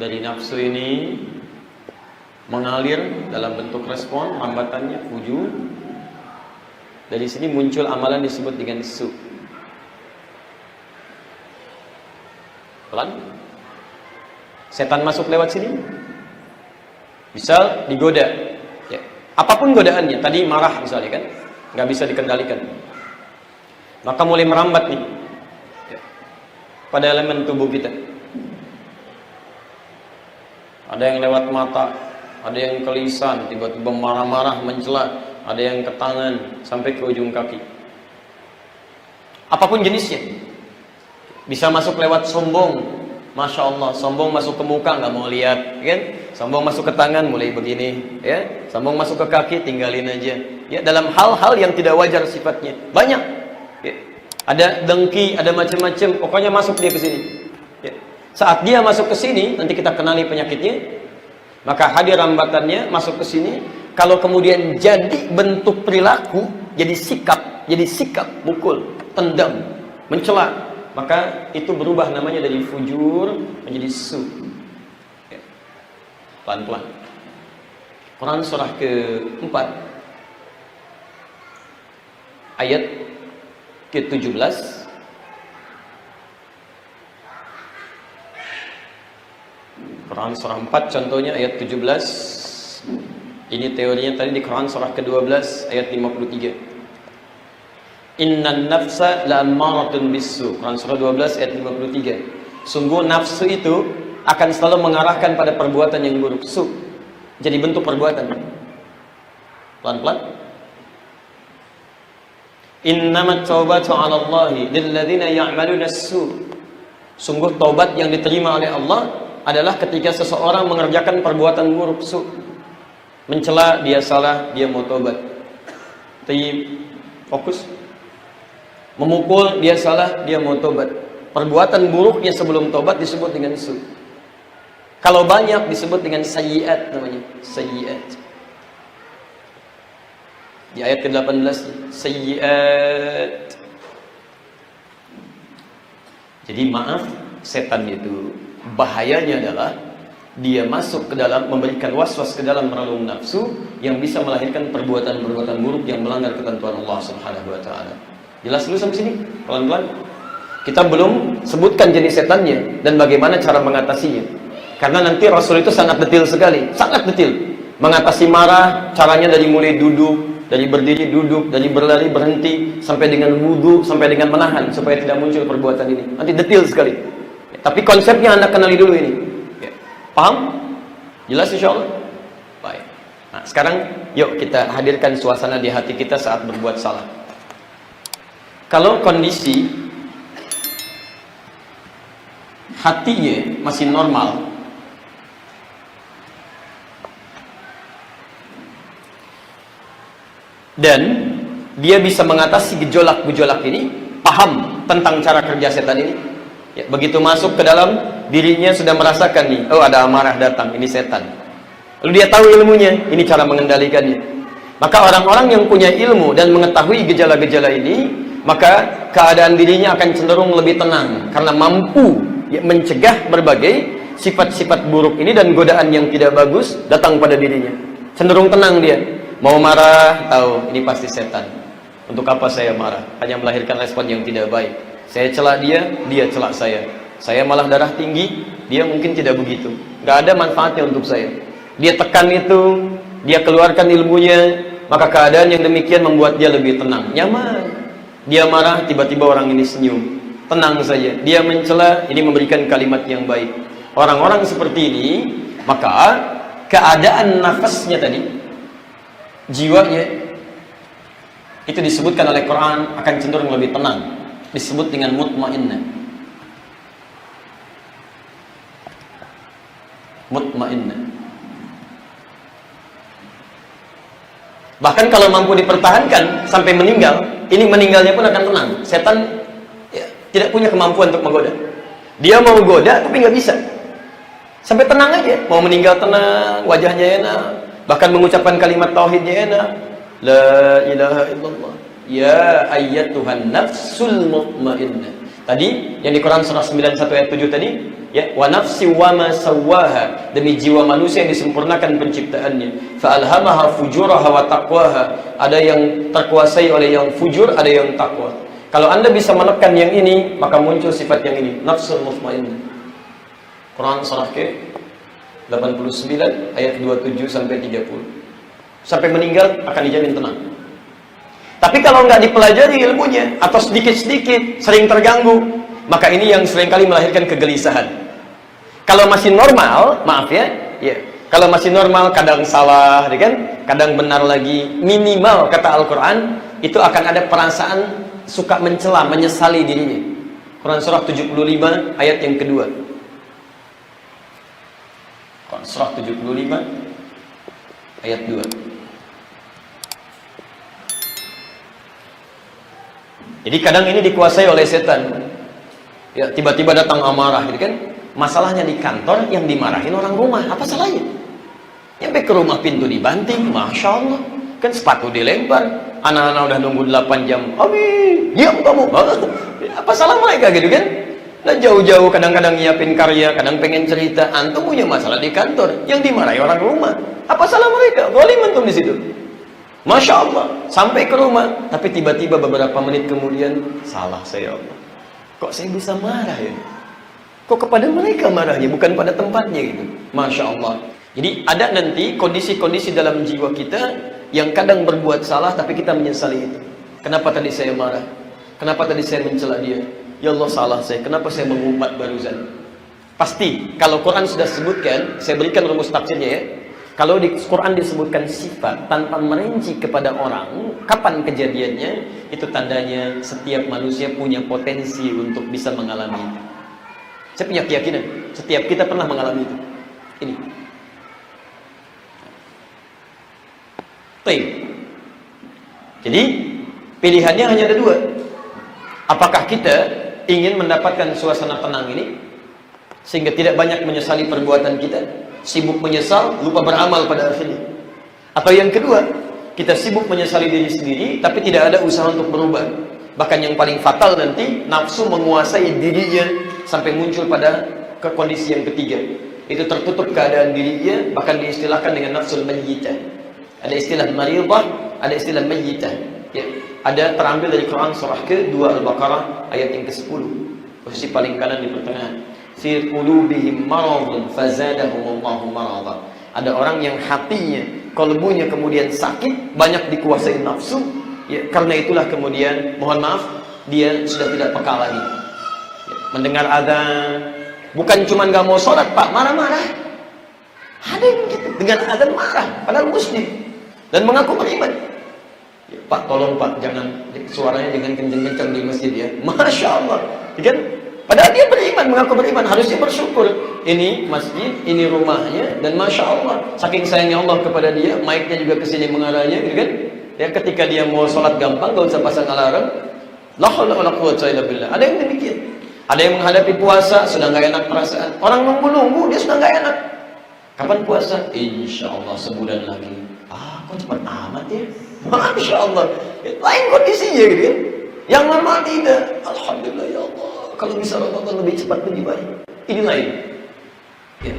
dari nafsu ini mengalir dalam bentuk respon, hambatannya, wujud. Dari sini muncul amalan disebut dengan su. Pelan. Setan masuk lewat sini. Misal digoda. Ya. Apapun godaannya. Tadi marah misalnya kan. Nggak bisa dikendalikan. Maka mulai merambat nih. Ya. Pada elemen tubuh kita. Ada yang lewat mata. Ada yang ke lisan. Tiba-tiba marah-marah mencela. Ada yang ke tangan sampai ke ujung kaki. Apapun jenisnya. Bisa masuk lewat sombong. Masya Allah, sombong masuk ke muka nggak mau lihat, kan? Sombong masuk ke tangan mulai begini, ya. Sombong masuk ke kaki tinggalin aja. Ya, dalam hal-hal yang tidak wajar sifatnya. Banyak. Ya. Ada dengki, ada macam-macam. Pokoknya masuk dia ke sini. Ya. Saat dia masuk ke sini, nanti kita kenali penyakitnya. Maka hadir rambatannya masuk ke sini. Kalau kemudian jadi bentuk perilaku, jadi sikap, mukul, tendang, mencela, maka itu berubah namanya dari fujur menjadi su. Pelan-pelan. Quran surah ke-4 ayat ke-17. Quran surah 4 contohnya ayat 17. Ini teorinya tadi di Quran surah ke-12 ayat 53. Innan nafsa la'ammaratun bisu. Quran surah 12 ayat 53. Sungguh nafsu itu akan selalu mengarahkan pada perbuatan yang buruk. Su. Jadi bentuk perbuatan. Pelan-pelan. Innamat taubatu 'ala Allahi lilladzina ya'maluna as-su. Sungguh taubat yang diterima oleh Allah adalah ketika seseorang mengerjakan perbuatan buruk, su. Mencela, dia salah, dia mau tobat. Fokus. Memukul, dia salah, dia mau tobat. Perbuatan buruknya sebelum tobat disebut dengan su. Kalau banyak disebut dengan sayyiat namanya. Sayyiat. Di ayat ke-18 sayyiat. Jadi maaf, setan itu bahayanya adalah dia masuk ke dalam, memberikan waswas ke dalam relung nafsu yang bisa melahirkan perbuatan-perbuatan buruk yang melanggar ketentuan Allah Subhanahu wa taala. Jelas dulu sampai sini? Pelan-pelan. Kita belum sebutkan jenis setannya dan bagaimana cara mengatasinya. Karena nanti Rasul itu sangat detail sekali, sangat detail. Mengatasi marah, caranya dari mulai duduk, dari berdiri duduk, dari berlari berhenti, sampai dengan wudu, sampai dengan menahan supaya tidak muncul perbuatan ini. Nanti detail sekali. Tapi konsepnya Anda kenali dulu ini. Paham? Jelas insyaallah? Baik. Nah, sekarang yuk kita hadirkan suasana di hati kita saat berbuat salah. Kalau kondisi hatinya masih normal, dan dia bisa mengatasi gejolak-gejolak ini, paham tentang cara kerja setan ini. Ya, begitu masuk ke dalam dirinya sudah merasakan nih, oh ada amarah datang, ini setan. Lalu dia tahu ilmunya, ini cara mengendalikannya. Maka orang-orang yang punya ilmu dan mengetahui gejala-gejala ini, maka keadaan dirinya akan cenderung lebih tenang karena mampu ya, mencegah berbagai sifat-sifat buruk ini dan godaan yang tidak bagus datang pada dirinya. Cenderung tenang dia. Mau marah, tahu ini pasti setan. Untuk apa saya marah? Hanya melahirkan respon yang tidak baik. Saya celak dia, dia celak saya. Saya malah darah tinggi, dia mungkin tidak begitu. Gak ada manfaatnya untuk saya. Dia tekan itu, dia keluarkan ilmunya, maka keadaan yang demikian membuat dia lebih tenang, nyaman. Dia marah, tiba-tiba orang ini senyum, tenang saja. Dia mencela, ini memberikan kalimat yang baik. Orang-orang seperti ini, maka keadaan nafasnya tadi, jiwanya, itu disebutkan oleh Quran akan cenderung lebih tenang. Disebut dengan mutmainnah. Mutmainnah. Bahkan kalau mampu dipertahankan sampai meninggal, ini meninggalnya pun akan tenang. Setan ya, tidak punya kemampuan untuk menggoda. Dia mau goda tapi nggak bisa. Sampai tenang aja, mau meninggal tenang, wajahnya enak, bahkan mengucapkan kalimat tauhidnya enak. La ilaha illallah. Ya ayyatuhan nafsul mutmainnah. Tadi yang di Quran surah 91 ayat 7 tadi, ya, wa nafsi wa ma sawwaha, demi jiwa manusia yang disempurnakan penciptaannya, fa alhamaha fujuraha wa taqwaha, ada yang terkuasai oleh yang fujur, ada yang takwa. Kalau Anda bisa menekan yang ini, maka muncul sifat yang ini, nafsul mutmainnah. Quran surah ke 89 ayat 27 sampai 30. Sampai meninggal akan dijamin tenang. Tapi kalau nggak dipelajari ilmunya, atau sedikit-sedikit sering terganggu, maka ini yang seringkali melahirkan kegelisahan. Kalau masih normal, maaf ya, kalau masih normal, kadang salah, kan? Kadang benar lagi, minimal kata Al-Quran, itu akan ada perasaan suka mencela, menyesali dirinya. Quran surah 75 ayat yang kedua. Quran surah 75 ayat 2. Jadi kadang ini dikuasai oleh setan. Ya, tiba-tiba datang amarah, gitu kan? Masalahnya di kantor yang dimarahin orang rumah, apa salahnya? Nyampe ke rumah pintu dibanting, masya Allah, kan sepatu dilempar, anak-anak udah nunggu 8 jam, habis, diam kamu, apa salah mereka, gitu kan? Nah jauh-jauh kadang-kadang nyiapin karya, kadang pengen cerita, antum punya masalah di kantor, yang dimarahi orang rumah, apa salah mereka? Zalim antum di situ. Masya Allah, sampai ke rumah, tapi tiba-tiba beberapa menit kemudian, salah saya Allah. Kok saya bisa marah ya? Kok kepada mereka marahnya, bukan pada tempatnya gitu. Masya Allah. Jadi ada nanti kondisi-kondisi dalam jiwa kita yang kadang berbuat salah, tapi kita menyesali itu. Kenapa tadi saya marah? Kenapa tadi saya mencela dia? Ya Allah, salah saya. Kenapa saya mengumpat barusan? Pasti, kalau Quran sudah sebutkan, saya berikan rumus tafsirnya ya. Kalau di Quran disebutkan sifat tanpa merinci kepada orang, kapan kejadiannya, itu tandanya setiap manusia punya potensi untuk bisa mengalami itu. Saya punya keyakinan, setiap kita pernah mengalami itu. Ini. Baik. Jadi, pilihannya hanya ada dua. Apakah kita ingin mendapatkan suasana tenang ini, sehingga tidak banyak menyesali perbuatan kita, sibuk menyesal, lupa beramal pada akhirnya. Atau yang kedua, kita sibuk menyesali diri sendiri, tapi tidak ada usaha untuk berubah. Bahkan yang paling fatal nanti, nafsu menguasai dirinya, sampai muncul pada kondisi yang ketiga. Itu tertutup keadaan dirinya, bahkan diistilahkan dengan nafsul mayyitah. Ada istilah maridah, ada istilah mayyitah. Ya, ada terambil dari Quran surah ke-2 Al-Baqarah ayat yang ke-10. Posisi paling kanan di pertengahan. Fi qulubihim maradun fazadahumullahu marada. Ada orang yang hatinya, kalbunya kemudian sakit, banyak dikuasai nafsu, ya, karena itulah kemudian, mohon maaf, dia sudah tidak peka lagi. Ya, mendengar azan, bukan cuma nggak mau sholat, Pak, marah-marah. Ada yang gitu, dengar azan marah, padahal muslim dan mengaku beriman. Ya, Pak, tolong Pak, jangan suaranya jangan kenceng-kenceng di masjid ya. Masya Allah, kan? Padahal dia beriman, mengaku beriman, harusnya bersyukur. Ini masjid, ini rumahnya, dan Masya Allah, saking sayangnya Allah kepada dia, mic-nya juga kesini mengarahnya, gitu kan? Ya, ketika dia mau sholat gampang, gak usah pasang alarm. La haula wala quwwata illa billah. Ada yang demikian. Ada yang menghadapi puasa, sudah gak enak perasaan. Orang nunggu-nunggu, dia sudah gak enak. Kapan puasa? Insya Allah sebulan lagi. Ah, kok cepat amat ya? Masya Allah. Lain kondisinya, gitu kan? Yang normal tidak. Alhamdulillah ya Allah. Kalau bisa Ramadan lebih cepat lebih baik. Ini lain. Ya.